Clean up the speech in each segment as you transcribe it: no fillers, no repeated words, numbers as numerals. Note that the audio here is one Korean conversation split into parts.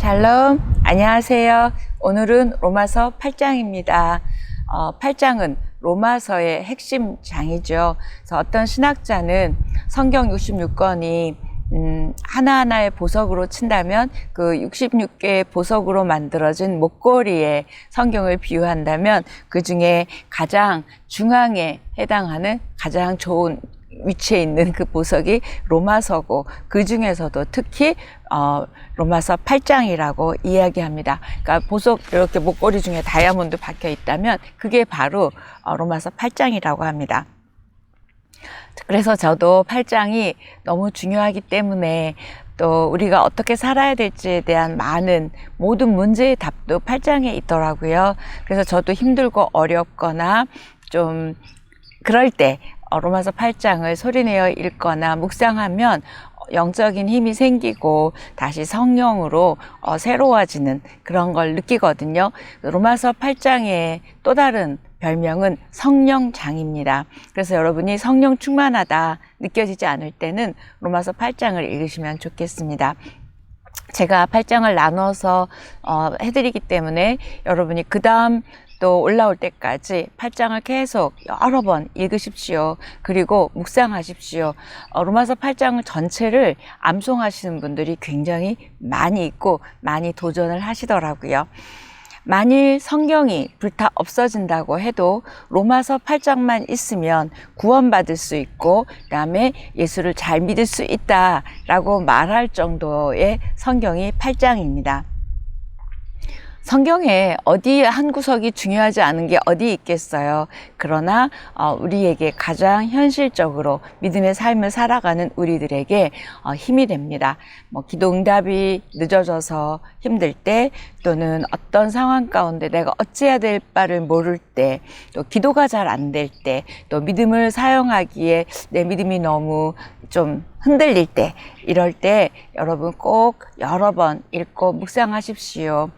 샬롬, 안녕하세요. 오늘은 로마서 8장입니다. 8장은 로마서의 핵심 장이죠. 그래서 어떤 신학자는 성경 66권이 하나하나의 보석으로 친다면 그 66개의 보석으로 만들어진 목걸이에 성경을 비유한다면 그 중에 가장 중앙에 해당하는 가장 좋은 위치에 있는 그 보석이 로마서고 그 중에서도 특히 로마서 8장이라고 이야기합니다. 그러니까 보석 이렇게 목걸이 중에 다이아몬드 박혀 있다면 그게 바로 로마서 8장이라고 합니다. 그래서 저도 8장이 너무 중요하기 때문에 또 우리가 어떻게 살아야 될지에 대한 모든 문제의 답도 8장에 있더라고요. 그래서 저도 힘들고 어렵거나 좀 그럴 때 로마서 8장을 소리내어 읽거나 묵상하면 영적인 힘이 생기고 다시 성령으로 새로워지는 그런 걸 느끼거든요. 로마서 8장의 또 다른 별명은 성령장입니다. 그래서 여러분이 성령 충만하다 느껴지지 않을 때는 로마서 8장을 읽으시면 좋겠습니다. 제가 8장을 나눠서 해드리기 때문에 여러분이 그 다음 또 올라올 때까지 8장을 계속 여러 번 읽으십시오. 그리고 묵상하십시오. 로마서 8장 전체를 암송하시는 분들이 굉장히 많이 있고 많이 도전을 하시더라고요. 만일 성경이 불타 없어진다고 해도 로마서 8장만 있으면 구원받을 수 있고 그다음에 예수를 잘 믿을 수 있다라고 말할 정도의 성경이 8장입니다. 성경에 어디 한 구석이 중요하지 않은 게 어디 있겠어요. 그러나 우리에게 가장 현실적으로 믿음의 삶을 살아가는 우리들에게 힘이 됩니다. 기도 응답이 늦어져서 힘들 때 또는 어떤 상황 가운데 내가 어찌해야 될 바를 모를 때 또 기도가 잘 안 될 때 또 믿음을 사용하기에 내 믿음이 너무 좀 흔들릴 때 이럴 때 여러분 꼭 여러 번 읽고 묵상하십시오.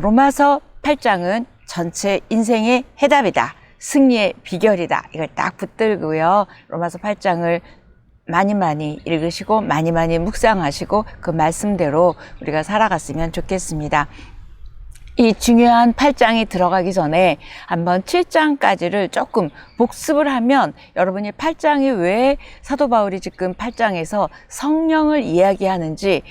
로마서 8장은 전체 인생의 해답이다. 승리의 비결이다. 이걸 딱 붙들고요. 로마서 8장을 많이 읽으시고 많이 묵상하시고 그 말씀대로 우리가 살아갔으면 좋겠습니다. 이 중요한 8장이 들어가기 전에 한번 7장까지를 조금 복습을 하면 여러분이 8장이 왜 사도 바울이 지금 8장에서 성령을 이야기하는지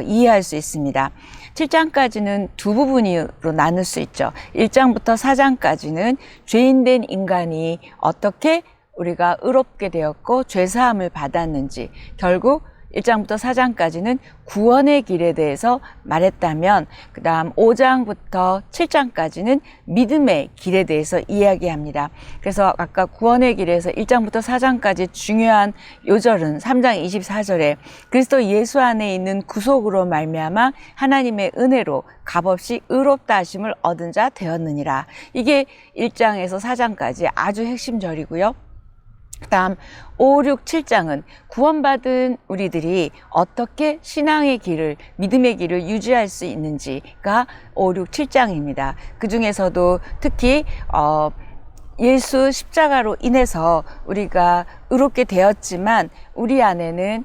이해할 수 있습니다. 7장까지는 두 부분으로 나눌 수 있죠. 1장부터 4장까지는 죄인된 인간이 어떻게 우리가 의롭게 되었고 죄사함을 받았는지 결국 1장부터 4장까지는 구원의 길에 대해서 말했다면 그 다음 5장부터 7장까지는 믿음의 길에 대해서 이야기합니다. 그래서 아까 구원의 길에서 1장부터 4장까지 중요한 요절은 3장 24절에 그리스도 예수 안에 있는 구속으로 말미암아 하나님의 은혜로 값없이 의롭다 하심을 얻은 자 되었느니라. 이게 1장에서 4장까지 아주 핵심절이고요. 그 다음 5, 6, 7장은 구원받은 우리들이 어떻게 신앙의 길을 믿음의 길을 유지할 수 있는지가 5, 6, 7장입니다. 그 중에서도 특히 예수 십자가로 인해서 우리가 의롭게 되었지만 우리 안에는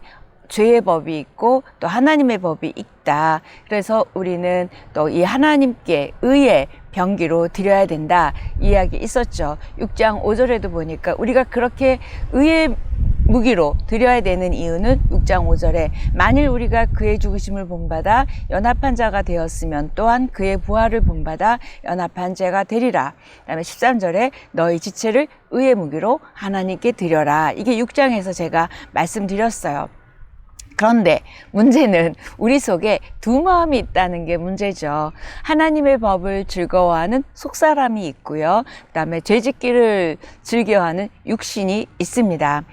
죄의 법이 있고 또 하나님의 법이 있다. 그래서 우리는 또 이 하나님께 의의 병기로 드려야 된다. 이야기 있었죠. 6장 5절에도 보니까 우리가 그렇게 의의 무기로 드려야 되는 이유는 6장 5절에 만일 우리가 그의 죽으심을 본받아 연합한 자가 되었으면 또한 그의 부활을 본받아 연합한 자가 되리라. 그다음에 13절에 너희 지체를 의의 무기로 하나님께 드려라. 이게 6장에서 제가 말씀드렸어요. 그런데 문제는 우리 속에 두 마음이 있다는 게 문제죠. 하나님의 법을 즐거워하는 속사람이 있고요. 그 다음에 죄짓기를 즐겨하는 육신이 있습니다.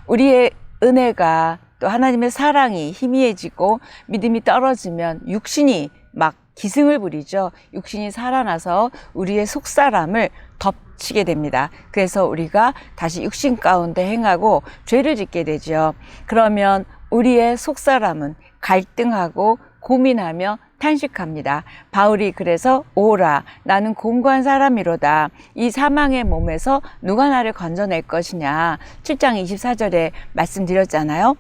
우리의 은혜가 또 하나님의 사랑이 희미해지고 믿음이 떨어지면 육신이 막 기승을 부리죠. 육신이 살아나서 우리의 속사람을 덮치게 됩니다. 그래서 우리가 다시 육신 가운데 행하고 죄를 짓게 되죠. 그러면 우리의 속사람은 갈등하고 고민하며 탄식합니다. 바울이 그래서 오라 나는 공고한 사람이로다. 이 사망의 몸에서 누가 나를 건져낼 것이냐. 7장 24절에 말씀드렸잖아요.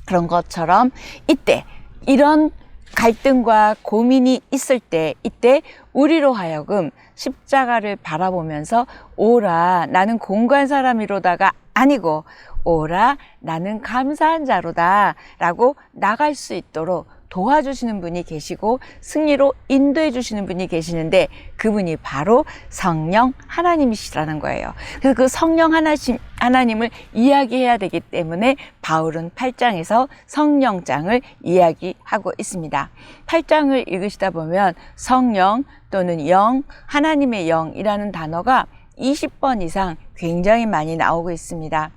그런 것처럼 이때 이런 갈등과 고민이 있을 때, 이때 우리로 하여금 십자가를 바라보면서 오라 나는 공고한 사람이로다가 아니고 오라 나는 감사한 자로다 라고 나갈 수 있도록 도와주시는 분이 계시고 승리로 인도해 주시는 분이 계시는데, 그분이 바로 성령 하나님이시라는 거예요. 그래서 그 성령 하나님을 이야기해야 되기 때문에 바울은 8장에서 성령장을 이야기하고 있습니다. 8장을 읽으시다 보면 성령 또는 영, 하나님의 영이라는 단어가 20번 이상 굉장히 많이 나오고 있습니다.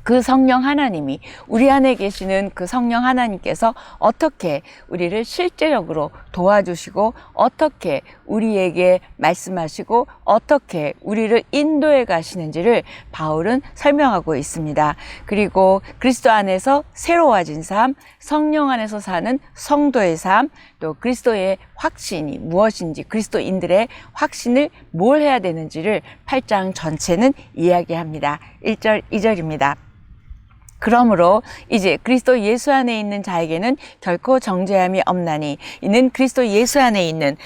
그 성령 하나님이, 우리 안에 계시는 그 성령 하나님께서 어떻게 우리를 실제적으로 도와주시고 어떻게 우리에게 말씀하시고 어떻게 우리를 인도해 가시는지를 바울은 설명하고 있습니다. 그리고 그리스도 안에서 새로워진 삶, 성령 안에서 사는 성도의 삶, 또 그리스도의 확신이 무엇인지, 그리스도인들의 확신을 뭘 해야 되는지를 8장 전체는 이야기합니다. 1절, 2절입니다. 그러므로 이제 그리스도 예수 안에 있는 자에게는 결코 정죄함이 없나니 이는 그리스도 예수 안에 있는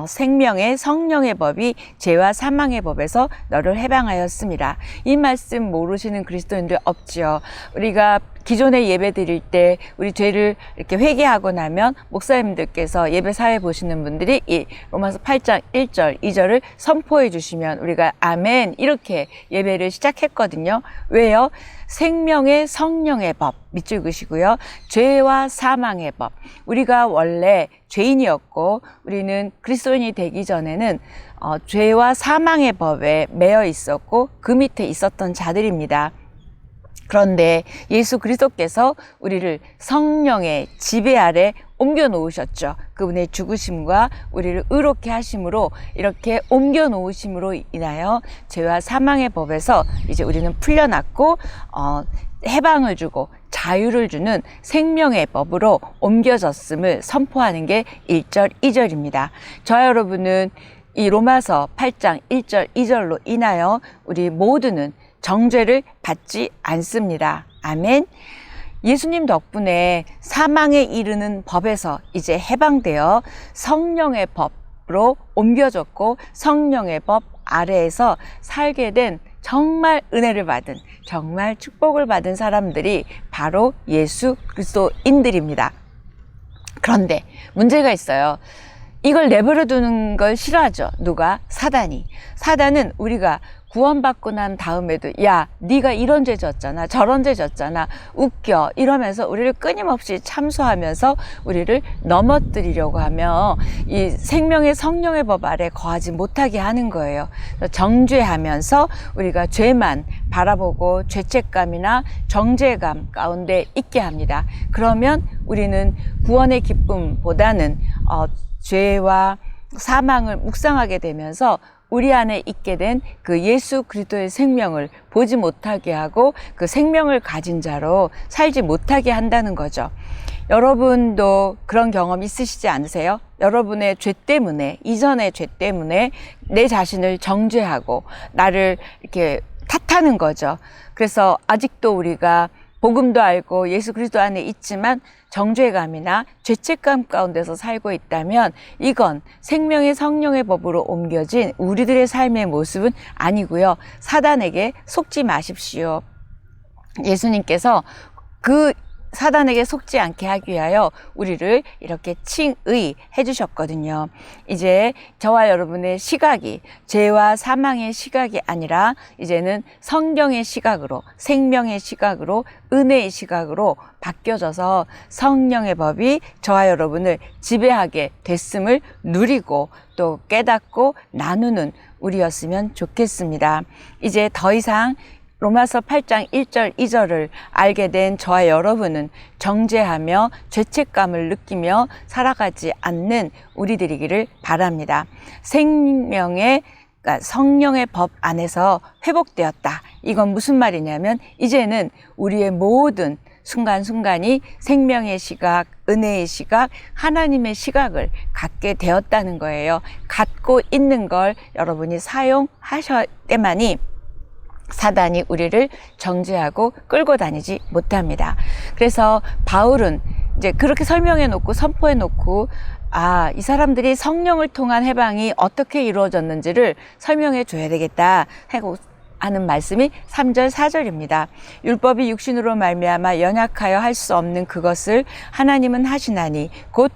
생명의 성령의 법이 죄와 사망의 법에서 너를 해방하였습니다. 이 말씀 모르시는 그리스도인들 없지요. 우리가 기존에 예배 드릴 때 우리 죄를 이렇게 회개하고 나면 목사님들께서 예배 사회 보시는 분들이 이 로마서 8장 1절, 2절을 선포해 주시면 우리가 아멘 이렇게 예배를 시작했거든요. 왜요? 생명의 성령의 법 밑줄 그시고요. 죄와 사망의 법. 우리가 원래 죄인이었고 우리는 그리스도인이 되기 전에는 죄와 사망의 법에 매여 있었고 그 밑에 있었던 자들입니다. 그런데 예수 그리스도께서 우리를 성령의 지배 아래 옮겨 놓으셨죠. 그분의 죽으심과 우리를 의롭게 하심으로, 이렇게 옮겨 놓으심으로 인하여 죄와 사망의 법에서 이제 우리는 풀려났고 해방을 주고 자유를 주는 생명의 법으로 옮겨졌음을 선포하는 게 1절, 2절입니다. 저와 여러분은 이 로마서 8장 1절, 2절로 인하여 우리 모두는 정죄를 받지 않습니다. 아멘. 예수님 덕분에 사망에 이르는 법에서 이제 해방되어 성령의 법으로 옮겨졌고 성령의 법 아래에서 살게 된 정말 은혜를 받은, 정말 축복을 받은 사람들이 바로 예수 그리스도인들입니다. 그런데 문제가 있어요. 이걸 내버려 두는 걸 싫어하죠. 누가? 사단이. 사단은 우리가 구원받고 난 다음에도 야, 네가 이런 죄 졌잖아, 저런 죄 졌잖아, 웃겨 이러면서 우리를 끊임없이 참소하면서 우리를 넘어뜨리려고 하며 이 생명의 성령의 법 아래 거하지 못하게 하는 거예요. 정죄하면서 우리가 죄만 바라보고 죄책감이나 정죄감 가운데 있게 합니다. 그러면 우리는 구원의 기쁨보다는 죄와 사망을 묵상하게 되면서 우리 안에 있게 된 그 예수 그리스도의 생명을 보지 못하게 하고 그 생명을 가진 자로 살지 못하게 한다는 거죠. 여러분도 그런 경험 있으시지 않으세요? 여러분의 죄 때문에, 이전의 죄 때문에 내 자신을 정죄하고 나를 이렇게 탓하는 거죠. 그래서 아직도 우리가 복음도 알고 예수 그리스도 안에 있지만 정죄감이나 죄책감 가운데서 살고 있다면 이건 생명의 성령의 법으로 옮겨진 우리들의 삶의 모습은 아니고요. 사단에게 속지 마십시오. 예수님께서 그 사단에게 속지 않게 하기 위하여 우리를 이렇게 칭의해 주셨거든요. 이제 저와 여러분의 시각이 죄와 사망의 시각이 아니라 이제는 성경의 시각으로, 생명의 시각으로, 은혜의 시각으로 바뀌어져서 성령의 법이 저와 여러분을 지배하게 됐음을 누리고 또 깨닫고 나누는 우리였으면 좋겠습니다. 이제 더 이상 로마서 8장 1절, 2절을 알게 된 저와 여러분은 정죄하며 죄책감을 느끼며 살아가지 않는 우리들이기를 바랍니다. 생명의, 그러니까 성령의 법 안에서 회복되었다. 이건 무슨 말이냐면 이제는 우리의 모든 순간순간이 생명의 시각, 은혜의 시각, 하나님의 시각을 갖게 되었다는 거예요. 갖고 있는 걸 여러분이 사용하실 때만이 사단이 우리를 정죄하고 끌고 다니지 못합니다. 그래서 바울은 이제 그렇게 설명해 놓고 선포해 놓고 이 사람들이 성령을 통한 해방이 어떻게 이루어졌는지를 설명해 줘야 되겠다 하고 하는 말씀이 3절 4절입니다. 율법이 육신으로 말미암아 연약하여 할 수 없는 그것을 하나님은 하시나니 곧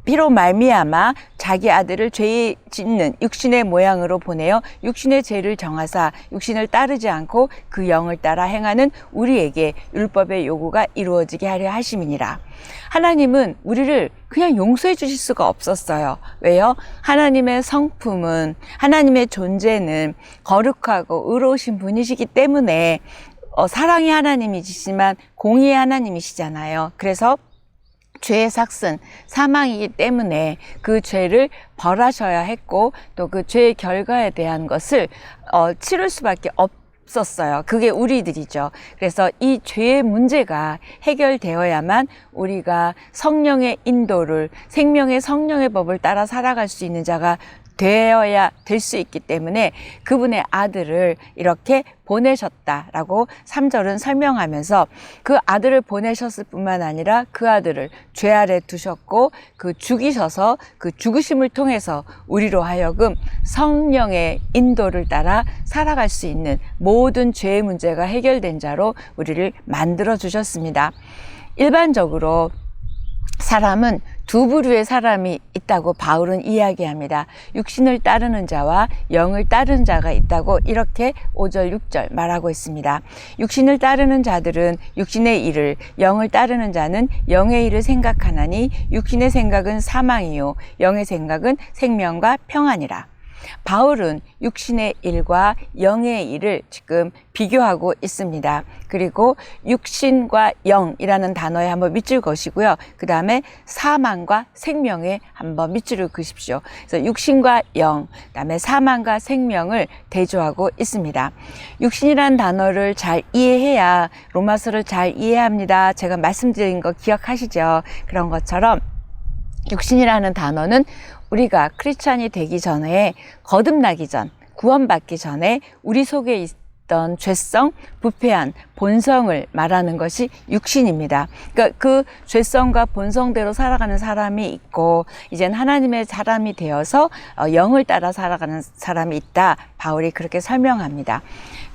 피로 말미암아 자기 아들을 죄 짓는 육신의 모양으로 보내어 육신의 죄를 정하사 육신을 따르지 않고 그 영을 따라 행하는 우리에게 율법의 요구가 이루어지게 하려 하심이니라. 하나님은 우리를 그냥 용서해 주실 수가 없었어요. 왜요? 하나님의 성품은, 하나님의 존재는 거룩하고 의로우신 분이시기 때문에 사랑의 하나님이시지만 공의의 하나님이시잖아요. 그래서 죄의 삭슨, 사망이기 때문에 그 죄를 벌하셔야 했고 또 그 죄의 결과에 대한 것을 치를 수밖에 없었어요. 그게 우리들이죠. 그래서 이 죄의 문제가 해결되어야만 우리가 성령의 인도를, 생명의 성령의 법을 따라 살아갈 수 있는 자가 되어야 될 수 있기 때문에 그분의 아들을 이렇게 보내셨다라고 3절은 설명하면서 그 아들을 보내셨을 뿐만 아니라 그 아들을 죄 아래 두셨고 그 죽이셔서 그 죽으심을 통해서 우리로 하여금 성령의 인도를 따라 살아갈 수 있는 모든 죄의 문제가 해결된 자로 우리를 만들어 주셨습니다. 일반적으로 사람은 두 부류의 사람이 있다고 바울은 이야기합니다. 육신을 따르는 자와 영을 따르는 자가 있다고 이렇게 5절 6절 말하고 있습니다. 육신을 따르는 자들은 육신의 일을, 영을 따르는 자는 영의 일을 생각하나니 육신의 생각은 사망이요 영의 생각은 생명과 평안이라. 바울은 육신의 일과 영의 일을 지금 비교하고 있습니다. 그리고 육신과 영이라는 단어에 한번 밑줄 그으시고요. 그 다음에 사망과 생명에 한번 밑줄을 그으십시오. 그래서 육신과 영, 그 다음에 사망과 생명을 대조하고 있습니다. 육신이라는 단어를 잘 이해해야 로마서를 잘 이해합니다. 제가 말씀드린 거 기억하시죠? 그런 것처럼 육신이라는 단어는 우리가 크리스찬이 되기 전에 거듭나기 전, 구원받기 전에 우리 속에 있던 죄성, 부패한 본성을 말하는 것이 육신입니다. 그러니까 그 죄성과 본성대로 살아가는 사람이 있고 이젠 하나님의 사람이 되어서 영을 따라 살아가는 사람이 있다. 바울이 그렇게 설명합니다.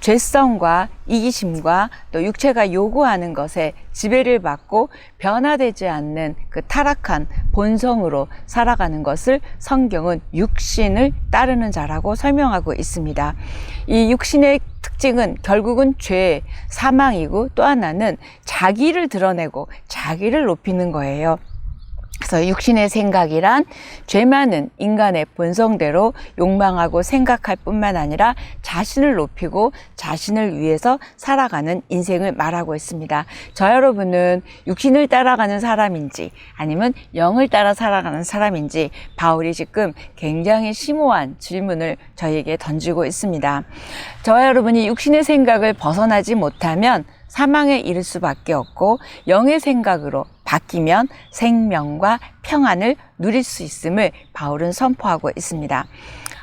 죄성과 이기심과 또 육체가 요구하는 것에 지배를 받고 변화되지 않는 그 타락한 본성으로 살아가는 것을 성경은 육신을 따르는 자라고 설명하고 있습니다. 이 육신의 특징은 결국은 죄, 사망이고 또 하나는 자기를 드러내고 자기를 높이는 거예요. 그래서 육신의 생각이란 죄 많은 인간의 본성대로 욕망하고 생각할 뿐만 아니라 자신을 높이고 자신을 위해서 살아가는 인생을 말하고 있습니다. 저 여러분은 육신을 따라가는 사람인지 아니면 영을 따라 살아가는 사람인지 바울이 지금 굉장히 심오한 질문을 저희에게 던지고 있습니다. 저 여러분이 육신의 생각을 벗어나지 못하면 사망에 이를 수밖에 없고 영의 생각으로 바뀌면 생명과 평안을 누릴 수 있음을 바울은 선포하고 있습니다.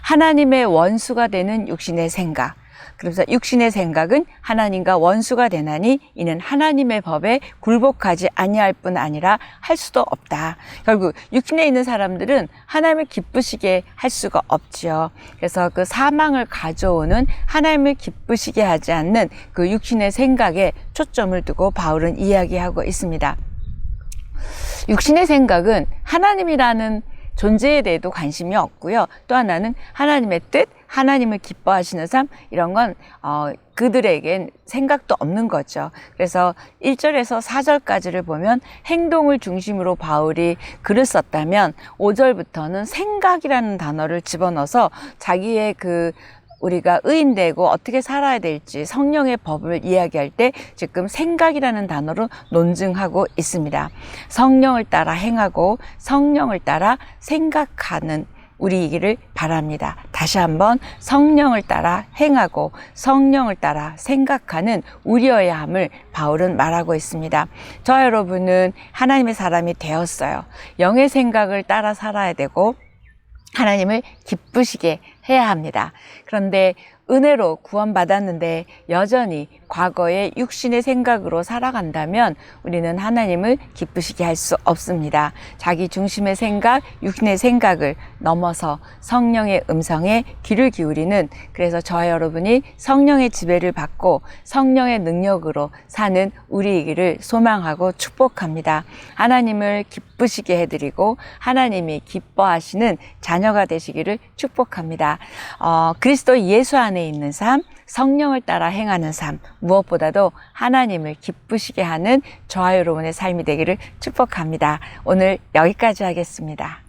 하나님의 원수가 되는 육신의 생각, 그래서 육신의 생각은 하나님과 원수가 되나니 이는 하나님의 법에 굴복하지 아니할 뿐 아니라 할 수도 없다. 결국 육신에 있는 사람들은 하나님을 기쁘시게 할 수가 없지요. 그래서 그 사망을 가져오는 하나님을 기쁘시게 하지 않는 그 육신의 생각에 초점을 두고 바울은 이야기하고 있습니다. 육신의 생각은 하나님이라는 존재에 대해도 관심이 없고요. 또 하나는 하나님의 뜻, 하나님을 기뻐하시는 삶, 이런 건 그들에겐 생각도 없는 거죠. 그래서 1절에서 4절까지를 보면 행동을 중심으로 바울이 글을 썼다면 5절부터는 생각이라는 단어를 집어넣어서 자기의 우리가 의인되고 어떻게 살아야 될지 성령의 법을 이야기할 때 지금 생각이라는 단어로 논증하고 있습니다. 성령을 따라 행하고 성령을 따라 생각하는 우리이기를 바랍니다. 다시 한번 성령을 따라 행하고 성령을 따라 생각하는 우리여야 함을 바울은 말하고 있습니다. 저 여러분은 하나님의 사람이 되었어요. 영의 생각을 따라 살아야 되고 하나님을 기쁘시게 해야 합니다. 그런데 은혜로 구원받았는데 여전히 과거의 육신의 생각으로 살아간다면 우리는 하나님을 기쁘시게 할 수 없습니다. 자기 중심의 생각, 육신의 생각을 넘어서 성령의 음성에 귀를 기울이는, 그래서 저와 여러분이 성령의 지배를 받고 성령의 능력으로 사는 우리이기를 소망하고 축복합니다. 하나님을 기쁘시게 해드리고 하나님이 기뻐하시는 자녀가 되시기를 축복합니다. 그리스도 예수 안에 있는 삶, 성령을 따라 행하는 삶, 무엇보다도 하나님을 기쁘시게 하는 저와 여러분의 삶이 되기를 축복합니다. 오늘 여기까지 하겠습니다.